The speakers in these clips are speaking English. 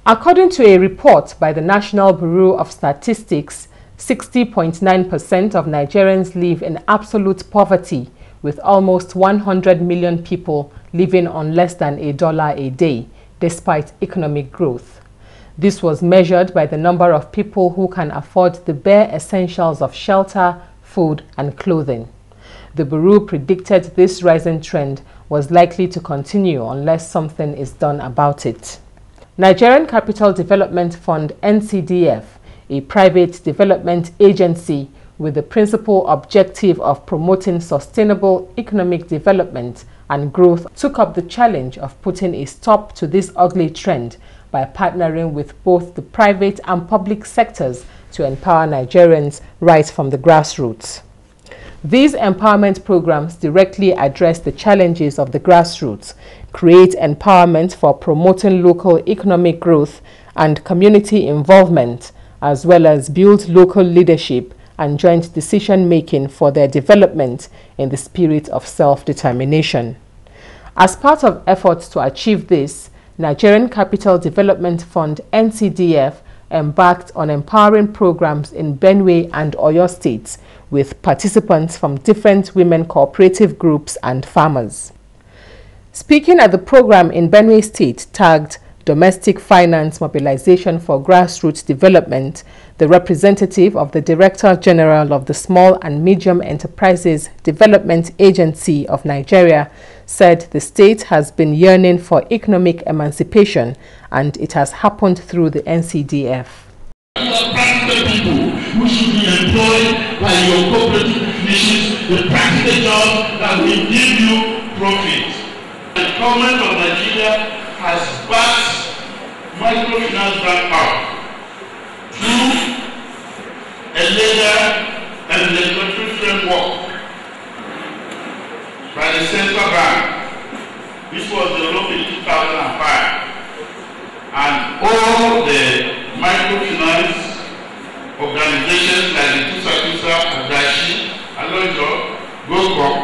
According to a report by the National Bureau of Statistics, 60.9% of Nigerians live in absolute poverty, with almost 100 million people living on less than $1 a day, despite economic growth. This was measured by the number of people who can afford the bare essentials of shelter, food, and clothing. The Bureau predicted this rising trend was likely to continue unless something is done about it. Nigerian Capital Development Fund (NCDF), a private development agency with the principal objective of promoting sustainable economic development and growth, took up the challenge of putting a stop to this ugly trend by partnering with both the private and public sectors to empower Nigerians right from the grassroots. These empowerment programs directly address the challenges of the grassroots, create empowerment for promoting local economic growth and community involvement, as well as build local leadership and joint decision-making for their development in the spirit of self-determination. As part of efforts to achieve this, Nigerian Capital Development Fund (NCDF) embarked on empowering programs in Benue and Oyo states with participants from different women cooperative groups and farmers. Speaking at the program in Benue State tagged Domestic Finance Mobilization for Grassroots Development, the representative of the Director General of the Small and Medium Enterprises Development Agency of Nigeria said the state has been yearning for economic emancipation and it has happened through the NCDF. You are practical people who should be employed by your cooperative definitions, the practical job that will give you profit. The government of Nigeria has backed microfinance bank out through a legal and regulatory framework by the central bank. This was developed in 2005, and all the microfinance organizations like the Tusa, Adashi, Alojo, GoCom,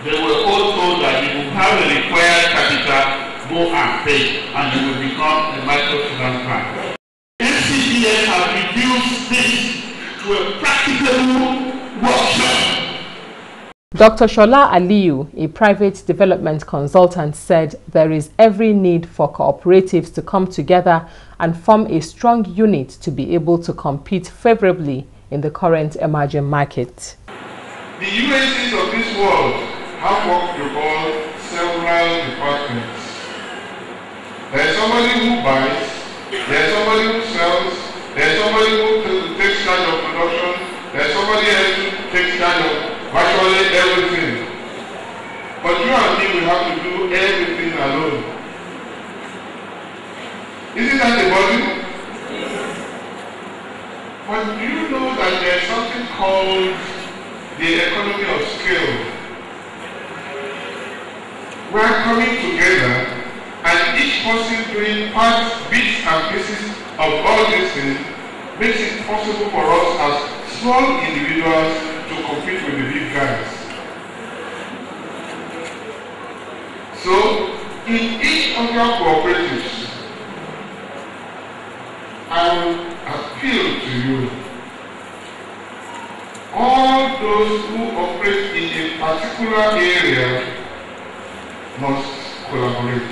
they were all told that you will have a required capital, go and pay, and you will become a microfinance bank. NCDF has reduced this to a practical workshop. Dr. Shola Aliyu, a private development consultant, said there is every need for cooperatives to come together and form a strong unit to be able to compete favorably in the current emerging market. The UACs of this world have what we call several departments. There is somebody who buys, there is somebody who sells, there is somebody who takes charge of production, there is somebody else who takes charge of virtually everything. But you and me will have to do everything alone. Isn't that the body? But do you know that there is something called the economy of scale? We are coming together and each person doing parts, bits and pieces of all these things makes it possible for us as small individuals to compete with the big guys. So, in each of your cooperatives, I will appeal to you, all those who operate in a particular area must collaborate.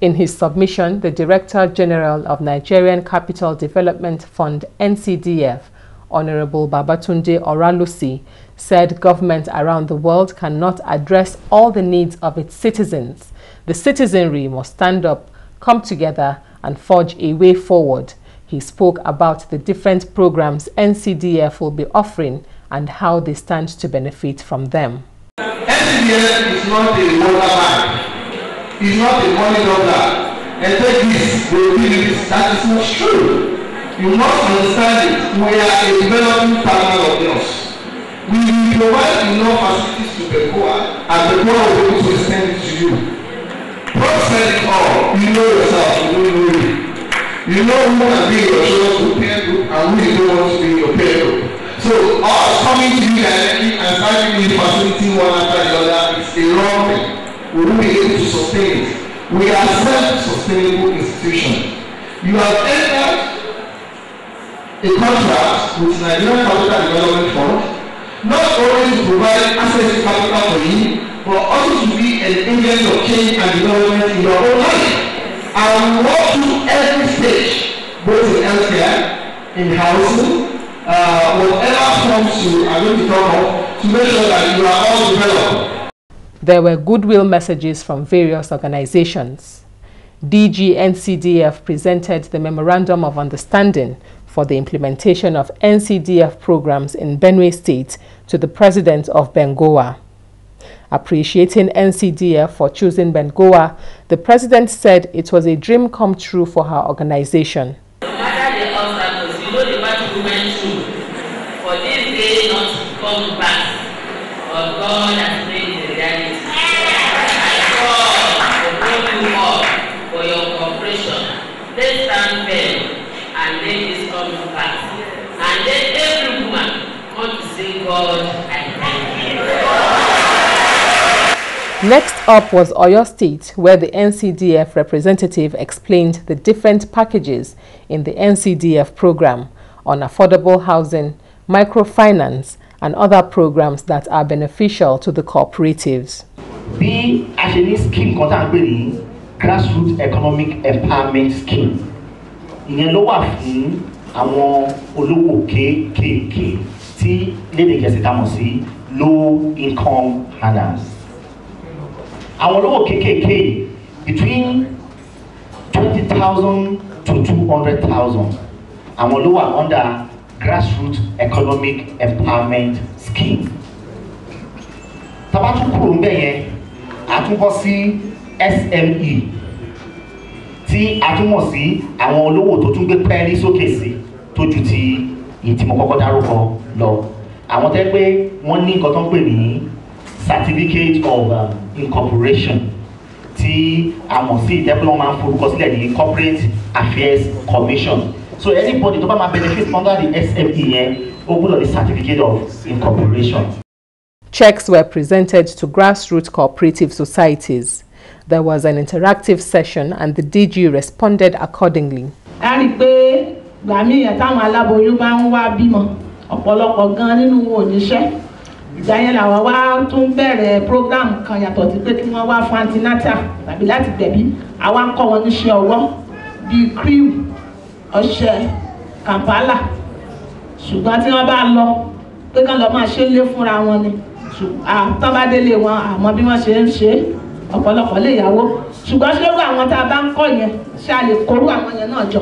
In his submission, the Director General of Nigerian Capital Development Fund (NCDF), Honorable Babatunde Oralusi, said government around the world cannot address all the needs of its citizens. The citizenry must stand up, come together, and forge a way forward. He spoke about the different programs NCDF will be offering and how they stand to benefit from them. NCDF is not a water bank. It's not a money dollar. And take this, they will give you this. That is not true. You must understand it. We are a development partner of yours. We will provide enough facilities to PECOA, and PECOA will be able to extend it to you. Don't sell it all. You know yourself. You don't know you. You know who can be your chosen peer group and who you don't want to be your peer group. So us coming to you directly and starting the facility one after the other is a wrong thing. We will be able to sustain it. We are self-sustainable institution. You have entered a contract with Nigerian Capital Development Fund, not only to provide access to capital for you, but also to be an agent of change and development in your own life. And walk through every stage, both in healthcare, in housing, whatever forms you are going to talk of, to make sure that you are all developed. There were goodwill messages from various organizations. DG NCDF presented the Memorandum of Understanding for the implementation of NCDF programs in Benue State to the President of Bengoa. Appreciating NCDF for choosing Bengoa, the President said it was a dream come true for her organization. No matter the obstacles, you know the battle we went through. For this day not to come back, but God has made the reality. I call you all for your cooperation. Let's stand firm and let this come to pass. And let every woman come to say, God, I thank you. Next up was Oyo State, where the NCDF representative explained the different packages in the NCDF program on affordable housing, microfinance, and other programs that are beneficial to the cooperatives. Bí a ṣe ní scheme kan tá a pè ní grassroots economic empowerment scheme, ìyẹn ló wà fún àwọn olówó kéékèèké tí lédè Gẹ̀ẹ́sì tá mọ̀ sí low income earners. Àwọn olówó kéékèèké between 20,000 to 200,000 àwọn ló wà under grassroots economic empowerment scheme. Tá bá tún kúrò ńbẹ̀ yẹn, a tún bọ́ sí SME tí a tún mọ̀ sí àwọn olówó tó tún gbé pẹ́ẹ́lí sókè sí tó ju ti ìtì mo kọ́kọ́ dárúkọ lọ. Àwọn tẹ́ pé wọ́n ní nǹkan tó ń pè ní certificate of incorporation tí a mọ̀ sí ìtẹ́pẹ́ wọn máa ń forúkọ sílẹ̀ ní corporate affairs commission. So anybody tó bá máa benefit under the SME yẹn ó gbọ́dọ̀ ní certificate of incorporation. Checks were presented to grassroots cooperative societies. There was an interactive session and the DG responded accordingly. A rí pé gbàmí yẹn táwọn aláboyún bá ń wá bímọ ọ̀pọ̀lọpọ̀ gan nínú wọn ò níṣẹ́. Ìgbà yẹn làwọn wá tún bẹ̀rẹ̀ program kan yàtọ̀ sí pé kí wọ́n wá fún antenatal tàbí láti gbẹ̀bí. Àwa ń kọ́ wọn níṣẹ́ ọwọ́ bíi cream, ọṣẹ, Kampala. Ṣùgbọ́n tí wọ́n bá lọ pé kán lọ máa ṣe lé fúnra wọn ni. Tọ́ bá délé wọn àmọ́ bí wọ́n ṣe ń ṣe ọ̀pọ̀lọpọ̀ lè yàwó. Ṣùgbọ́n ṣé irú àwọn tá a bá ń kọ́ yẹn ṣé a lè kórú àwọn yẹn náà jọ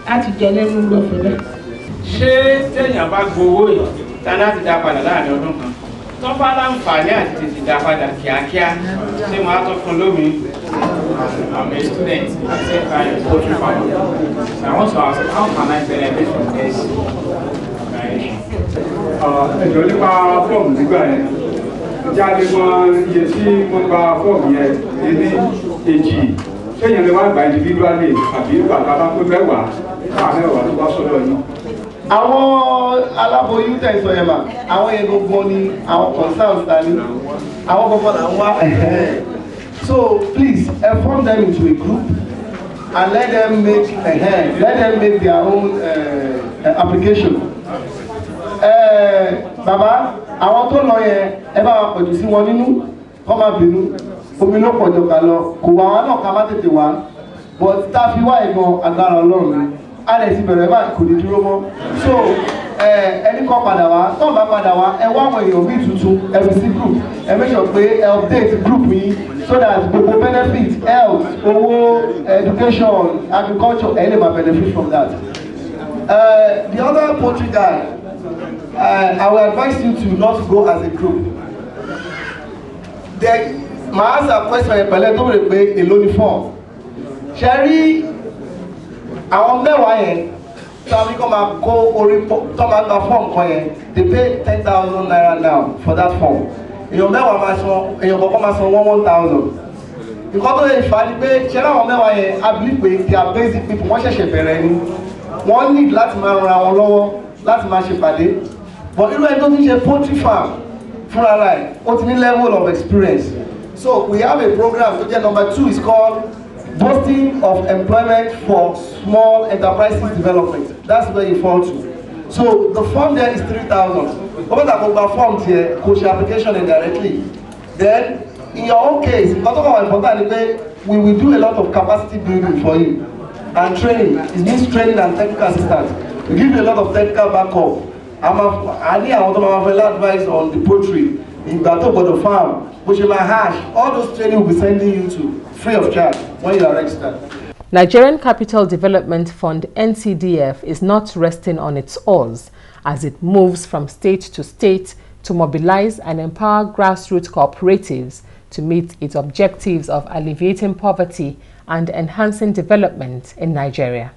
láti jẹ nínú ìlú ọ̀fẹ́ bẹ́ẹ̀. Ṣé téèyàn bá gbowó yìí tá láti dá padà láàrin ọdún kan tó bá láǹfààní àti tètè dá padà kíákíá ṣé wọ́n á tó fún lómi? I'm a student accept by poultry farmer. I want to ask how can I benefit from this? Ẹ̀jọ̀ nípa fọ́ọ̀mù nígbà yẹn jáde wọn iye tí wọ́n gba fọ́ọ̀mù yẹn ní èjì ṣéyàn lè wá gba individually àbí bàbá bá pé mẹ́wàá mẹ́wàá tó bá sọ́dọ̀ yìí. Àwọn aláboyún tẹ̀sán yẹn mà àwọn yẹn gbogbo ni àwọn concerns ta ní àwọn gbogbo là ń wá. So please form them into a group and let them make their own application. Bàbá àwọn tó lọ yẹn ẹ bá wa pọ̀jù sí wọn nínú kọ́ máa bínú omi ló pọ̀jù ká lọ kò wá wa náà ká má tètè wá but tá a fi wá ìgan agbára Ọlọ́run ni a lè ti bẹ̀rẹ̀ báyìí kò ní dúró mọ́ so ẹni kan padà wá tó ń bá padà wá ẹ wá àwọn èèyàn bíi tuntun ẹ fi sí group ẹ make sure pé ẹ update group yìí so that gbogbo benefit health owó education agriculture ẹ lè máa benefit from that. The other poultry guy. I will advise you to not go as a group. Then, my answer question pẹ̀lẹ́ tó bèrè pé èló ni form. Ṣé rí àwọn mẹ́wàá yẹn tàbí kọ́ máa kó orí tó máa gba form kan yẹn they pay 10,000 naira now for that form. Èèyàn mẹ́wàá máa san èèyàn kọ̀ọ̀kan máa san 1,000. Nǹkan tó lè fà á ni pé ṣé láwọn mẹ́wàá yẹn I believe pé they are basic people wọ́n ṣẹ̀ṣẹ̀ bẹ̀rẹ̀ ni. Wọ́n need láti máa ran àwọn lọ́wọ́ láti máa ṣe pàdé. But irú ẹni tó ti ṣe poultry farm fúnra rẹ̀ ó ti ní level of experience. So we have a program tó jẹ́ number 2 is called boasting of employment for small enterprises development. That's where you fall to. So the form there is 3,000. Over the form here, coach application indirectly. Then, in your own case, we will do a lot of capacity building for you and training. It means training and technical assistance. We give you a lot of technical backup. I need advice on the poultry, in the farm, which is my hash. All those training will be sending you to free of charge when you are registered. Nigerian Capital Development Fund (NCDF) is not resting on its oars as it moves from state to state to mobilize and empower grassroots cooperatives to meet its objectives of alleviating poverty and enhancing development in Nigeria.